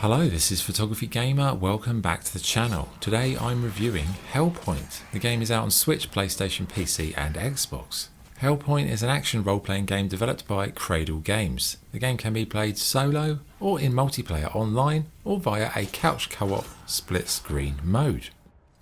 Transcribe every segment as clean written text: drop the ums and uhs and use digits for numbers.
Hello, this is Photography Gamer, welcome back to the channel. Today I'm reviewing Hellpoint. The game is out on Switch, PlayStation, PC and Xbox. Hellpoint is an action role-playing game developed by Cradle Games. The game can be played solo or in multiplayer online or via a couch co-op split screen mode.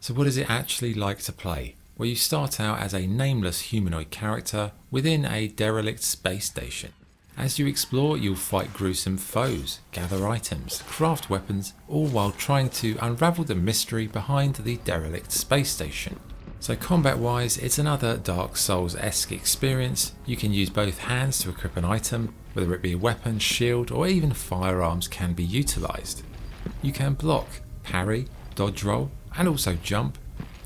So what is it actually like to play? Well, you start out as a nameless humanoid character within a derelict space station. As you explore, you'll fight gruesome foes, gather items, craft weapons, all while trying to unravel the mystery behind the derelict space station. So combat wise, it's another Dark Souls-esque experience. You can use both hands to equip an item, whether it be a weapon, shield or even firearms can be utilised. You can block, parry, dodge roll and also jump.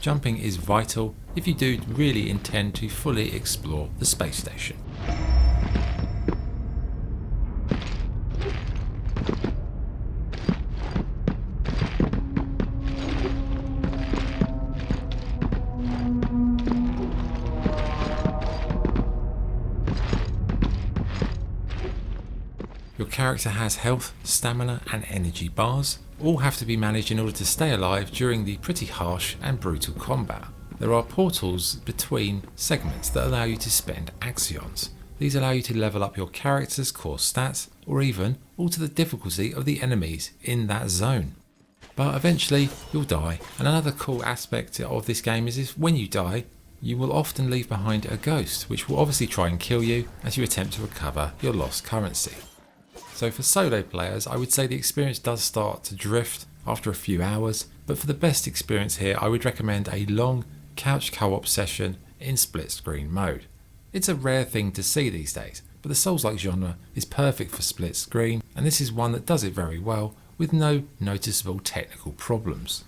Jumping is vital if you do really intend to fully explore the space station. Your character has health, stamina and energy bars. All have to be managed in order to stay alive during the pretty harsh and brutal combat. There are portals between segments that allow you to spend axions. These allow you to level up your character's core stats or even alter the difficulty of the enemies in that zone. But eventually you'll die, and another cool aspect of this game is if when you die, you will often leave behind a ghost which will obviously try and kill you as you attempt to recover your lost currency. So for solo players, I would say the experience does start to drift after a few hours, but for the best experience here, I would recommend a long couch co-op session in split screen mode. It's a rare thing to see these days, but the Souls-like genre is perfect for split screen, and this is one that does it very well with no noticeable technical problems.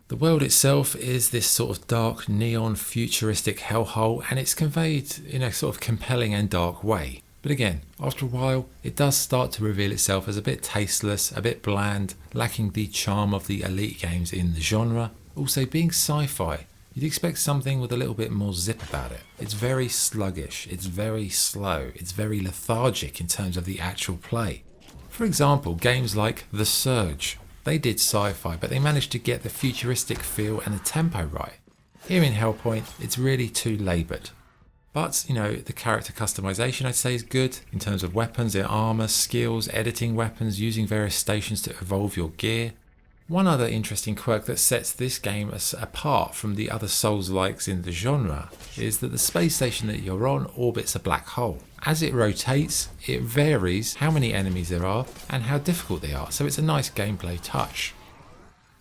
The world itself is this sort of dark, neon, futuristic hellhole, and it's conveyed in a sort of compelling and dark way. But again, after a while, it does start to reveal itself as a bit tasteless, a bit bland, lacking the charm of the elite games in the genre. Also, being sci-fi, you'd expect something with a little bit more zip about it. It's very sluggish, it's very slow, it's very lethargic in terms of the actual play. For example, games like The Surge. They did sci-fi, but they managed to get the futuristic feel and the tempo right. Here in Hellpoint, it's really too laboured. But, the character customization I'd say is good in terms of weapons, their armour, skills, editing weapons, using various stations to evolve your gear. One other interesting quirk that sets this game apart from the other Souls-likes in the genre is that the space station that you're on orbits a black hole. As it rotates, it varies how many enemies there are and how difficult they are, so it's a nice gameplay touch.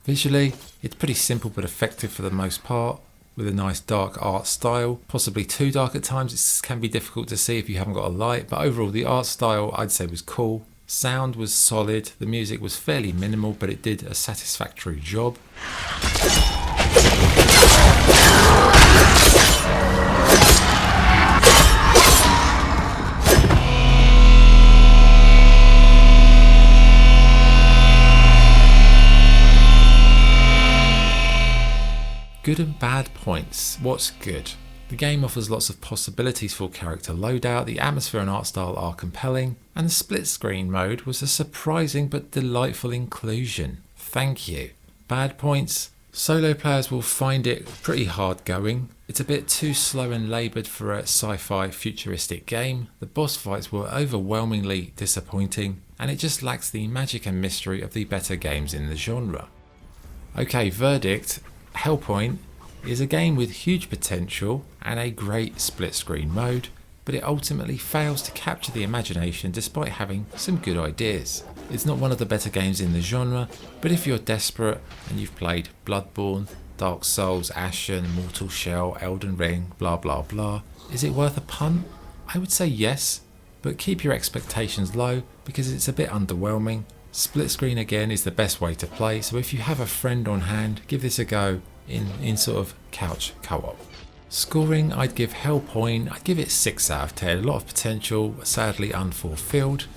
Visually, it's pretty simple but effective for the most part, with a nice dark art style, possibly too dark at times. It can be difficult to see if you haven't got a light, but overall the art style I'd say was cool. Sound was solid, the music was fairly minimal, but it did a satisfactory job. Good and bad points. What's good? The game offers lots of possibilities for character loadout, the atmosphere and art style are compelling, and the split screen mode was a surprising but delightful inclusion. Thank you. Bad points? Solo players will find it pretty hard going. It's a bit too slow and laboured for a sci-fi futuristic game. The boss fights were overwhelmingly disappointing, and it just lacks the magic and mystery of the better games in the genre. Okay, verdict. Hellpoint is a game with huge potential and a great split screen mode, but it ultimately fails to capture the imagination despite having some good ideas. It's not one of the better games in the genre, but if you're desperate and you've played Bloodborne, Dark Souls, Ashen, Mortal Shell, Elden Ring, blah blah blah, is it worth a punt? I would say yes, but keep your expectations low because it's a bit underwhelming. Split screen again is the best way to play, so if you have a friend on hand, give this a go in sort of couch co-op. Scoring, I'd give Hellpoint, I'd give it 6 out of 10. A lot of potential, sadly unfulfilled.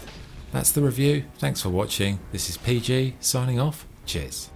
That's the review. Thanks for watching. This is PG signing off. Cheers.